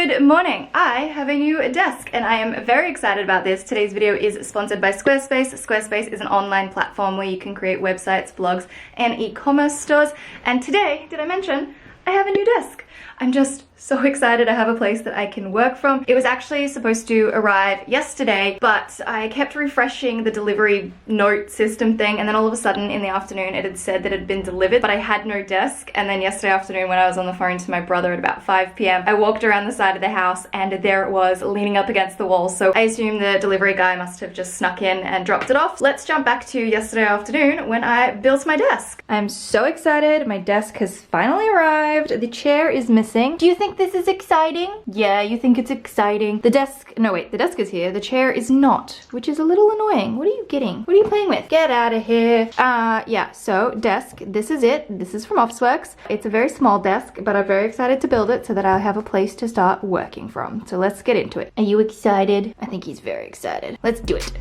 Good morning. I have a new desk and I am very excited about this. Today's video is sponsored by Squarespace. Squarespace is an online platform where you can create websites, blogs, and e-commerce stores. And today, did I mention, I have a new desk. I'm just so excited I have a place that I can work from. It was actually supposed to arrive yesterday, but I kept refreshing the delivery note system thing, and then all of a sudden in the afternoon it had said that it had been delivered, but I had no desk. And then yesterday afternoon when I was on the phone to my brother at about 5 p.m, I walked around the side of the house and there it was leaning up against the wall. So I assume the delivery guy must have just snuck in and dropped it off. Let's jump back to yesterday afternoon when I built my desk. I'm so excited. My desk has finally arrived. The chair is missing. Do you think this is exciting? Yeah, you think it's exciting. The desk, no wait, the desk is here. The chair is not, which is a little annoying. What are you getting? What are you playing with? Get out of here. Yeah, so desk, this is it. This is from Officeworks. It's a very small desk, but I'm very excited to build it so that I'll have a place to start working from. So let's get into it. Are you excited? I think he's very excited. Let's do it.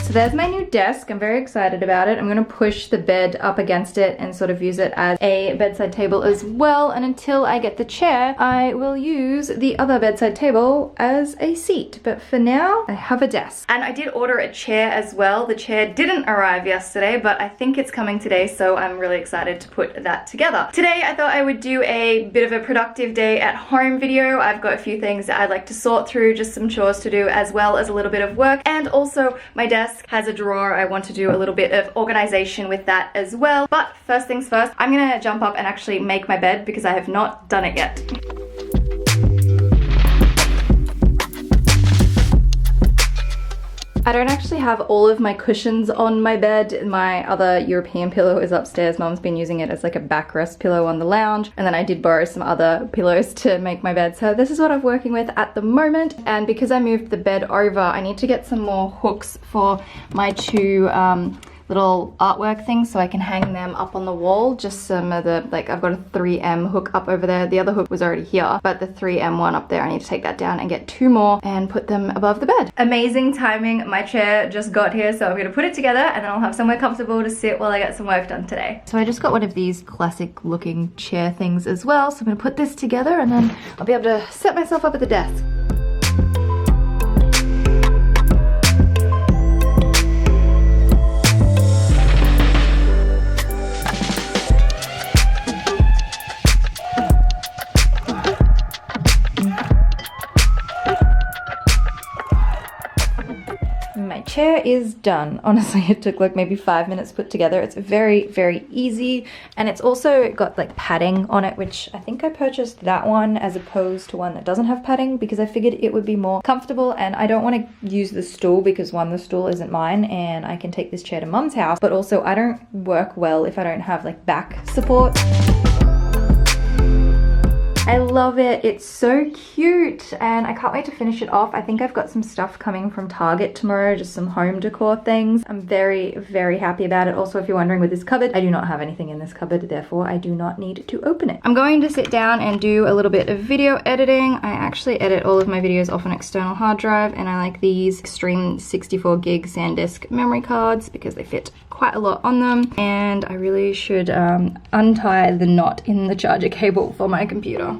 So there's my new desk. I'm very excited about it. I'm gonna push the bed up against it and sort of use it as a bedside table as well. And until I get the chair, I will use the other bedside table as a seat. But for now, I have a desk. And I did order a chair as well. The chair didn't arrive yesterday, but I think it's coming today, so I'm really excited to put that together. Today, I thought I would do a bit of a productive day at home video. I've got a few things that I'd like to sort through, just some chores to do, as well as a little bit of work. And also, my desk has a drawer. I want to do a little bit of organization with that as well. But first things first, I'm gonna jump up and actually make my bed because I have not done it yet. I don't actually have all of my cushions on my bed. My other European pillow is upstairs. Mom's been using it as like a backrest pillow on the lounge. And then I did borrow some other pillows to make my bed. So this is what I'm working with at the moment. And because I moved the bed over, I need to get some more hooks for my two little artwork things so I can hang them up on the wall. Just some of the, like, I've got a 3M hook up over there. The other hook was already here, but the 3M one up there, I need to take that down and get two more and put them above the bed. Amazing timing. My chair just got here, so I'm gonna put it together and then I'll have somewhere comfortable to sit while I get some work done today. So I just got one of these classic looking chair things as well. So I'm gonna put this together and then I'll be able to set myself up at the desk. My chair is done. Honestly, it took like maybe 5 minutes to put together. It's very, very easy. And it's also got like padding on it, which I think I purchased that one as opposed to one that doesn't have padding because I figured it would be more comfortable. And I don't want to use the stool because one, the stool isn't mine and I can take this chair to Mum's house. But also I don't work well if I don't have like back support. I love it. It's so cute and I can't wait to finish it off. I think I've got some stuff coming from Target tomorrow, just some home decor things. I'm very, very happy about it. Also, if you're wondering with this cupboard, I do not have anything in this cupboard, therefore I do not need to open it. I'm going to sit down and do a little bit of video editing. I actually edit all of my videos off an external hard drive and I like these extreme 64 gig SanDisk memory cards because they fit quite a lot on them. And I really should untie the knot in the charger cable for my computer.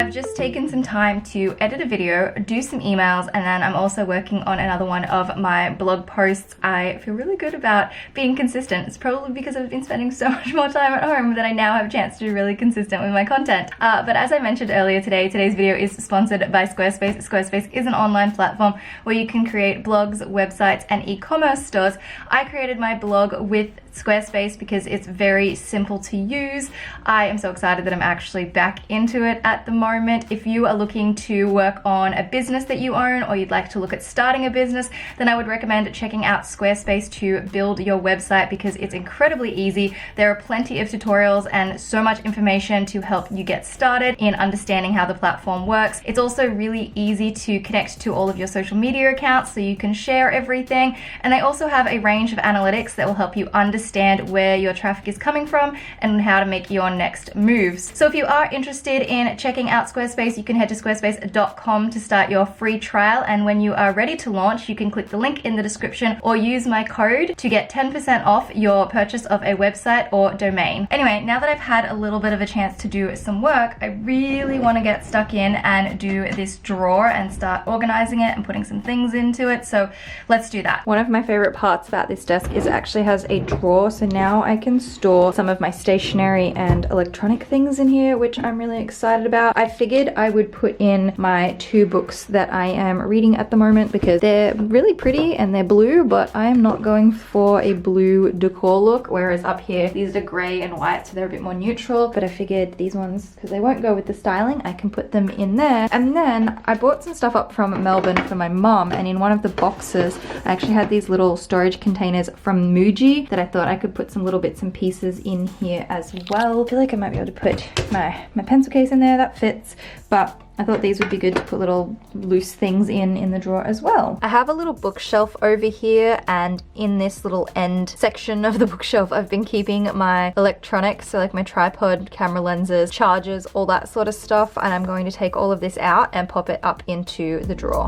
I've just taken some time to edit a video, do some emails, and then I'm also working on another one of my blog posts. I feel really good about being consistent. It's probably because I've been spending so much more time at home that I now have a chance to be really consistent with my content. But as I mentioned earlier today, today's video is sponsored by Squarespace. Squarespace is an online platform where you can create blogs, websites, and e-commerce stores. I created my blog with Squarespace because it's very simple to use. I am so excited that I'm actually back into it at the moment. If you are looking to work on a business that you own, or you'd like to look at starting a business, then I would recommend checking out Squarespace to build your website because it's incredibly easy. There are plenty of tutorials and so much information to help you get started in understanding how the platform works. It's also really easy to connect to all of your social media accounts so you can share everything. And they also have a range of analytics that will help you understand where your traffic is coming from and how to make your next moves. So if you are interested in checking out Squarespace, you can head to squarespace.com to start your free trial. And when you are ready to launch, you can click the link in the description or use my code to get 10% off your purchase of a website or domain. Anyway, now that I've had a little bit of a chance to do some work, I really want to get stuck in and do this drawer and start organizing it and putting some things into it. So let's do that. One of my favorite parts about this desk is it actually has a drawer, so now I can store some of my stationery and electronic things in here, which I'm really excited about. I figured I would put in my 2 books that I am reading at the moment because they're really pretty and they're blue, but I am not going for a blue decor look, whereas up here these are gray and white, so they're a bit more neutral. But I figured these ones, because they won't go with the styling, I can put them in there. And then I bought some stuff up from Melbourne for my mum, and in one of the boxes I actually had these little storage containers from Muji that I thought I could put some little bits and pieces in here as well. I feel like I might be able to put my pencil case in there, that fits, but I thought these would be good to put little loose things in the drawer as well. I have a little bookshelf over here, and in this little end section of the bookshelf I've been keeping my electronics, so like my tripod, camera lenses, chargers, all that sort of stuff, and I'm going to take all of this out and pop it up into the drawer.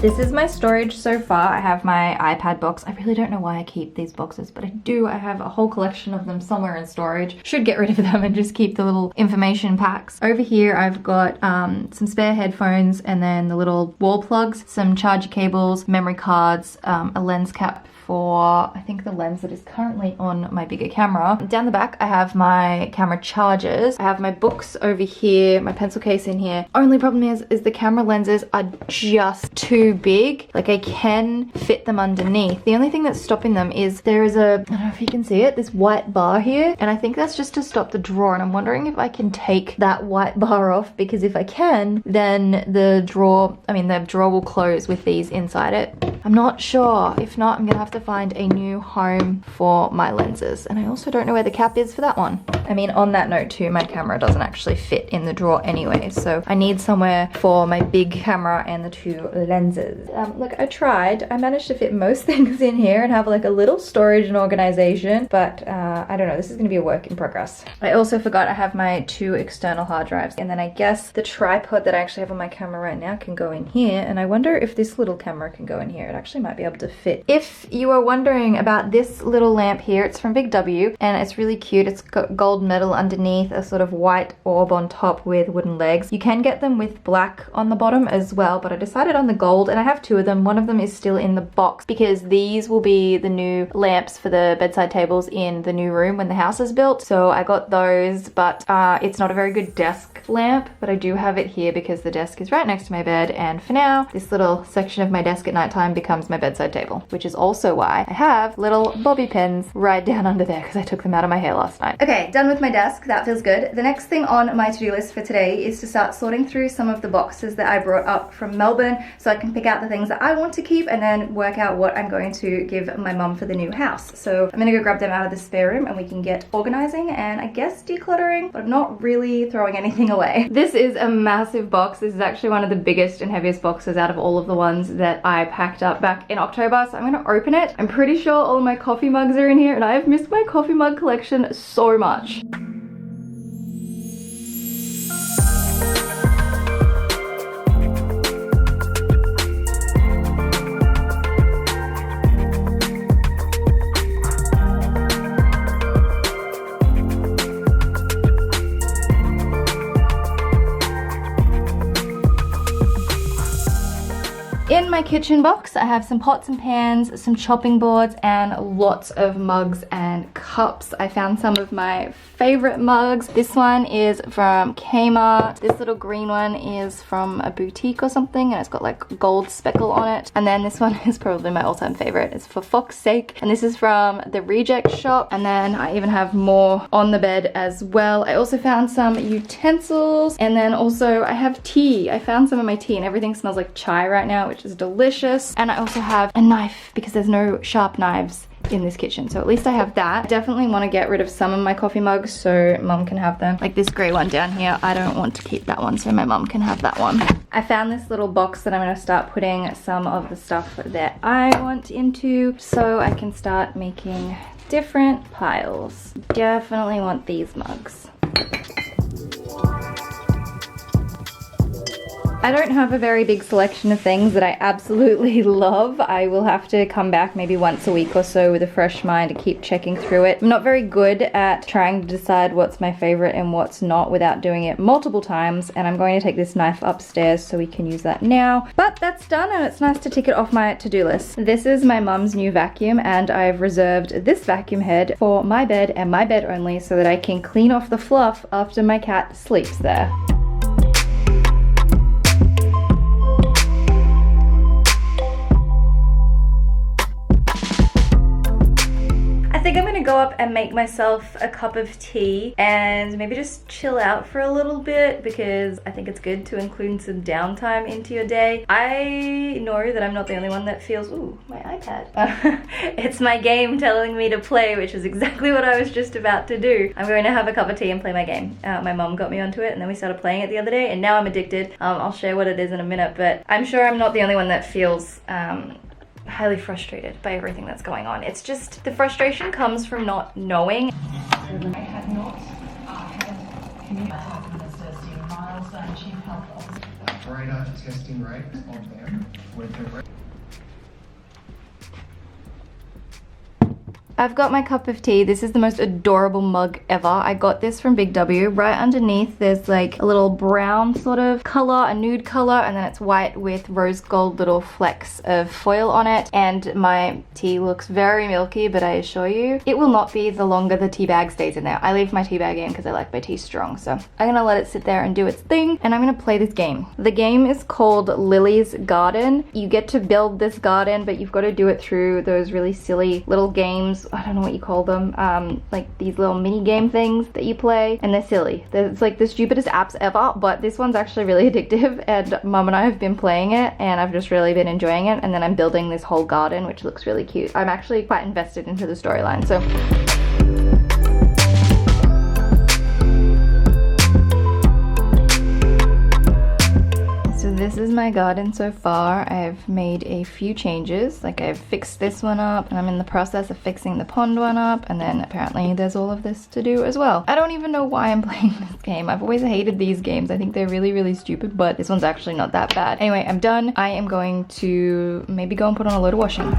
This is my storage so far. I have my iPad box. I really don't know why I keep these boxes, but I do. I have a whole collection of them somewhere in storage. Should get rid of them and just keep the little information packs. Over here I've got some spare headphones, and then the little wall plugs, some charger cables, memory cards, a lens cap for, I think, the lens that is currently on my bigger camera. Down the back I have my camera chargers. I have my books over here, my pencil case in here. Only problem is the camera lenses are just too big. Like, I can fit them underneath. The only thing that's stopping them is there is a, I don't know if you can see it, this white bar here, and I think that's just to stop the drawer, and I'm wondering if I can take that white bar off, because if I can, then the drawer will close with these inside it. I'm not sure. If not, I'm gonna have to find a new home for my lenses, and I also don't know where the cap is for that one. I mean, on that note too, my camera doesn't actually fit in the drawer anyway, so I need somewhere for my big camera and the 2 lenses. Look, I tried. I managed to fit most things in here and have like a little storage and organization, but I don't know, this is gonna be a work in progress. I also forgot I have my 2 external hard drives, and then I guess the tripod that I actually have on my camera right now can go in here, and I wonder if this little camera can go in here. It actually might be able to fit. If you are wondering about this little lamp here, it's from Big W, and it's really cute. It's got gold metal underneath, a sort of white orb on top with wooden legs. You can get them with black on the bottom as well, but I decided on the gold, and I have 2 of them. One of them is still in the box because these will be the new lamps for the bedside tables in the new room when the house is built. So I got those, but it's not a very good desk lamp, but I do have it here because the desk is right next to my bed, and for now this little section of my desk at nighttime becomes my bedside table, which is also why I have little bobby pins right down under there because I took them out of my hair last night. Okay, done with my desk. That feels good. The next thing on my to-do list for today is to start sorting through some of the boxes that I brought up from Melbourne so I can pick out the things that I want to keep and then work out what I'm going to give my mum for the new house. So I'm gonna go grab them out of the spare room and we can get organizing and I guess decluttering, but I'm not really throwing anything away. This is a massive box. This is actually one of the biggest and heaviest boxes out of all of the ones that I packed up back in October, so I'm gonna open it. I'm pretty sure all my coffee mugs are in here, and I have missed my coffee mug collection so much. In my kitchen box, I have some pots and pans, some chopping boards, and lots of mugs and cups. I found some of my favorite mugs. This one is from Kmart. This little green one is from a boutique or something, and it's got like gold speckle on it. And then this one is probably my all-time favorite. It's for Fox Sake, and this is from the Reject Shop. And then I even have more on the bed as well. I also found some utensils, and then also I have tea. I found some of my tea, and everything smells like chai right now, which is delicious. And I also have a knife because there's no sharp knives in this kitchen, so at least I have that. Definitely want to get rid of some of my coffee mugs so mum can have them. Like this grey one down here, I don't want to keep that one, so my mum can have that one. I found this little box that I'm going to start putting some of the stuff that I want into so I can start making different piles. Definitely want these mugs. I don't have a very big selection of things that I absolutely love. I will have to come back maybe once a week or so with a fresh mind to keep checking through it. I'm not very good at trying to decide what's my favorite and what's not without doing it multiple times, and I'm going to take this knife upstairs so we can use that now. But that's done, and it's nice to tick it off my to-do list. This is my mum's new vacuum, and I've reserved this vacuum head for my bed and my bed only so that I can clean off the fluff after my cat sleeps there. I think I'm gonna go up and make myself a cup of tea and maybe just chill out for a little bit, because I think it's good to include some downtime into your day. I know that I'm not the only one that feels, ooh, my iPad. It's my game telling me to play, which is exactly what I was just about to do. I'm going to have a cup of tea and play my game. My mom got me onto it, and then we started playing it the other day, and now I'm addicted. I'll share what it is in a minute, but I'm sure I'm not the only one that feels highly frustrated by everything that's going on. It's just, the frustration comes from not knowing. I had not milestone chief health officer. Radar testing rate on them with the I've got my cup of tea. This is the most adorable mug ever. I got this from Big W. Right underneath there's like a little brown sort of color, a nude color, and then it's white with rose gold little flecks of foil on it. And my tea looks very milky, but I assure you it will not be the longer the tea bag stays in there. I leave my tea bag in because I like my tea strong, so I'm gonna let it sit there and do its thing, and I'm gonna play this game. The game is called Lily's Garden. You get to build this garden, but you've got to do it through those really silly little games. I don't know what you call them, like these little mini game things that you play, and they're silly. It's like the stupidest apps ever, but this one's actually really addictive, and mum and I have been playing it, and I've just really been enjoying it. And then I'm building this whole garden, which looks really cute. I'm actually quite invested into the storyline, so. This is my garden so far. I've made a few changes, like I've fixed this one up, and I'm in the process of fixing the pond one up, and then apparently there's all of this to do as well. I don't even know why I'm playing this game. I've always hated these games. I think they're really, really stupid, but this one's actually not that bad. Anyway, I'm done. I am going to maybe go and put on a load of washing.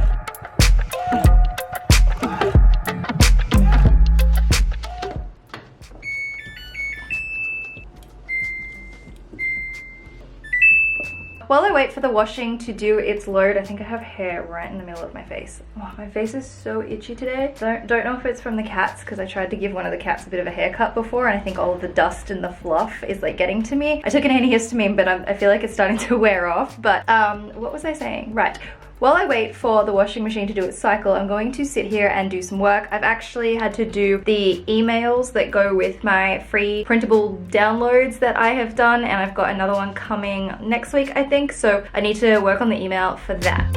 While I wait for the washing to do its load, I think I have hair right in the middle of my face. Oh, my face is so itchy today. Don't know if it's from the cats, because I tried to give one of the cats a bit of a haircut before, and I think all of the dust and the fluff is like getting to me. I took an antihistamine, but I feel like it's starting to wear off. But what was I saying? Right. While I wait for the washing machine to do its cycle, I'm going to sit here and do some work. I've actually had to do the emails that go with my free printable downloads that I have done, and I've got another one coming next week, I think, so I need to work on the email for that.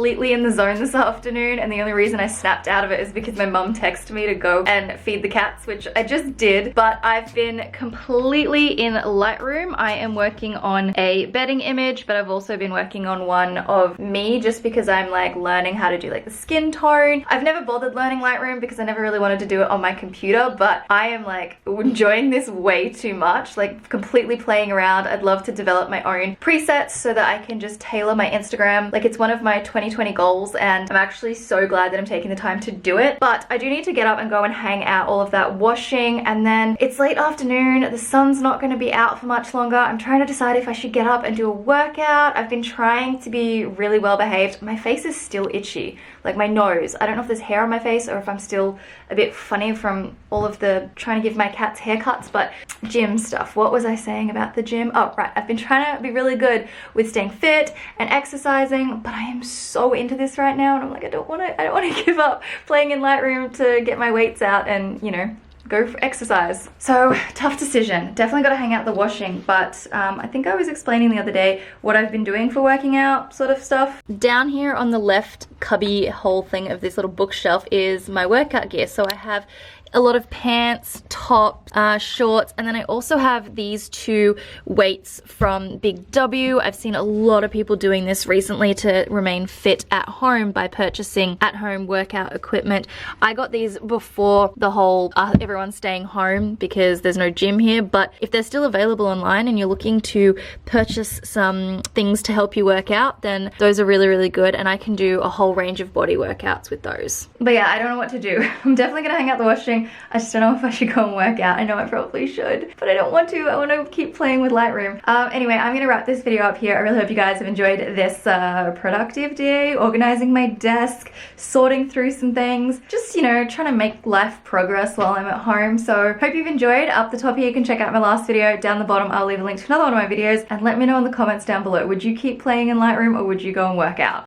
completely in the zone this afternoon, and the only reason I snapped out of it is because my mum texted me to go and feed the cats, which I just did. But I've been completely in Lightroom. I am working on a bedding image, but I've also been working on one of me just because I'm like learning how to do like the skin tone. I've never bothered learning Lightroom because I never really wanted to do it on my computer, but I am like enjoying this way too much, like completely playing around. I'd love to develop my own presets so that I can just tailor my Instagram. Like, it's one of my 2020 goals, and I'm actually so glad that I'm taking the time to do it. But I do need to get up and go and hang out all of that washing, and then it's late afternoon, the sun's not going to be out for much longer. I'm trying to decide if I should get up and do a workout. I've been trying to be really well behaved. My face is still itchy, like my nose. I don't know if there's hair on my face or if I'm still a bit funny from all of the trying to give my cats haircuts. But gym stuff, what was I saying about the gym? Oh right, I've been trying to be really good with staying fit and exercising, but I am so into this right now, and I'm like, I don't want to give up playing in Lightroom to get my weights out and, you know, go for exercise. So tough decision. Definitely got to hang out the washing, but I think I was explaining the other day what I've been doing for working out sort of stuff. Down here on the left cubby hole thing of this little bookshelf is my workout gear. So I have a lot of pants, tops, shorts, and then I also have these two weights from Big W. I've seen a lot of people doing this recently to remain fit at home by purchasing at-home workout equipment. I got these before the whole everyone's staying home because there's no gym here, but if they're still available online and you're looking to purchase some things to help you work out, then those are really, really good, and I can do a whole range of body workouts with those. But yeah, I don't know what to do. I'm definitely gonna hang out the washing. I just don't know if I should go and work out. I know I probably should, but I don't want to. I want to keep playing with Lightroom. Anyway, I'm gonna wrap this video up here. I really hope you guys have enjoyed this productive day, organizing my desk, sorting through some things, just, you know, trying to make life progress while I'm at home. So hope you've enjoyed. Up the top here, you can check out my last video. Down the bottom, I'll leave a link to another one of my videos, and let me know in the comments down below. Would you keep playing in Lightroom or would you go and work out?